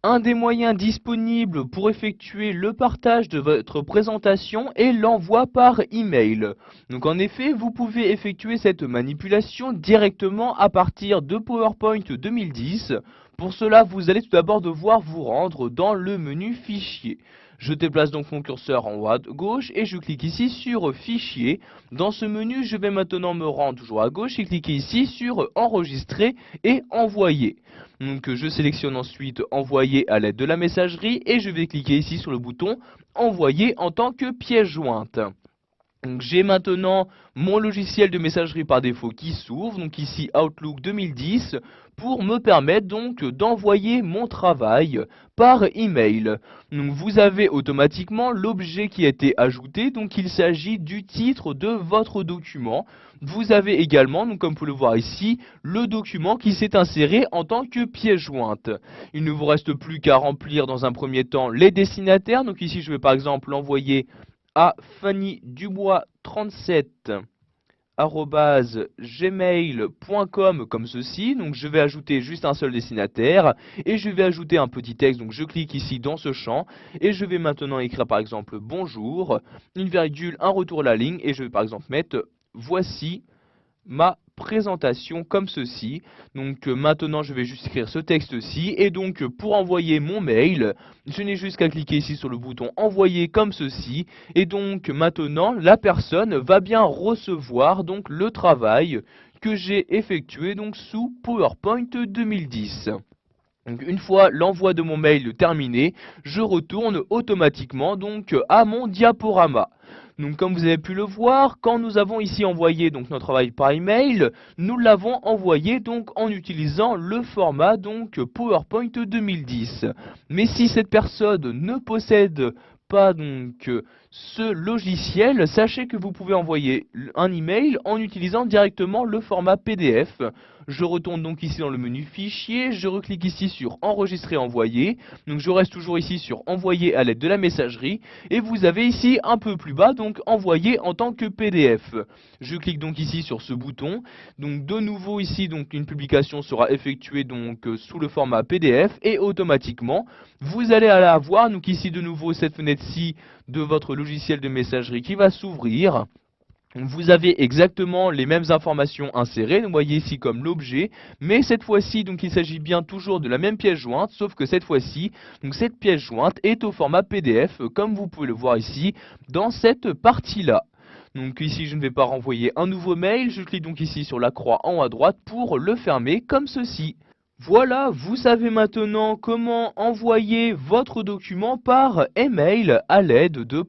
Un des moyens disponibles pour effectuer le partage de votre présentation est l'envoi par email. Donc en effet, vous pouvez effectuer cette manipulation directement à partir de PowerPoint 2010. Pour cela, vous allez tout d'abord devoir vous rendre dans le menu Fichier. Je déplace donc mon curseur en haut à gauche et je clique ici sur Fichier. Dans ce menu, je vais maintenant me rendre toujours à gauche et cliquer ici sur Enregistrer et Envoyer. Donc je sélectionne ensuite Envoyer à l'aide de la messagerie et je vais cliquer ici sur le bouton Envoyer en tant que pièce jointe. Donc j'ai maintenant mon logiciel de messagerie par défaut qui s'ouvre, donc ici Outlook 2010, pour me permettre donc d'envoyer mon travail par email. Donc vous avez automatiquement l'objet qui a été ajouté, donc il s'agit du titre de votre document. Vous avez également, donc comme vous pouvez le voir ici, le document qui s'est inséré en tant que pièce jointe. Il ne vous reste plus qu'à remplir dans un premier temps les destinataires, donc ici je vais par exemple l'envoyer à fannydubois37@gmail.com comme ceci. Donc je vais ajouter juste un seul destinataire et je vais ajouter un petit texte. Donc je clique ici dans ce champ et je vais maintenant écrire par exemple bonjour, une virgule, un retour à la ligne et je vais par exemple mettre voici ma présentation comme ceci. Donc maintenant je vais juste écrire ce texte-ci et donc pour envoyer mon mail, je n'ai juste qu'à cliquer ici sur le bouton envoyer comme ceci et donc maintenant la personne va bien recevoir donc le travail que j'ai effectué donc sous PowerPoint 2010. Donc une fois l'envoi de mon mail terminé, je retourne automatiquement donc à mon diaporama. Donc comme vous avez pu le voir, quand nous avons ici envoyé donc notre travail par email, nous l'avons envoyé donc en utilisant le format donc PowerPoint 2010. Mais si cette personne ne possède pas donc ce logiciel, sachez que vous pouvez envoyer un email en utilisant directement le format PDF. Je retourne donc ici dans le menu fichier, je reclique ici sur enregistrer envoyer, donc je reste toujours ici sur envoyer à l'aide de la messagerie, et vous avez ici un peu plus bas donc envoyer en tant que PDF. Je clique donc ici sur ce bouton, donc de nouveau ici donc une publication sera effectuée donc sous le format PDF et automatiquement vous allez avoir donc ici de nouveau cette fenêtre-ci de votre logiciel de messagerie qui va s'ouvrir. Vous avez exactement les mêmes informations insérées, vous voyez ici comme l'objet, mais cette fois-ci donc il s'agit bien toujours de la même pièce jointe, sauf que cette fois-ci, donc cette pièce jointe est au format PDF, comme vous pouvez le voir ici dans cette partie-là. Donc ici je ne vais pas renvoyer un nouveau mail, je clique donc ici sur la croix en haut à droite pour le fermer comme ceci. Voilà, vous savez maintenant comment envoyer votre document par email à l'aide de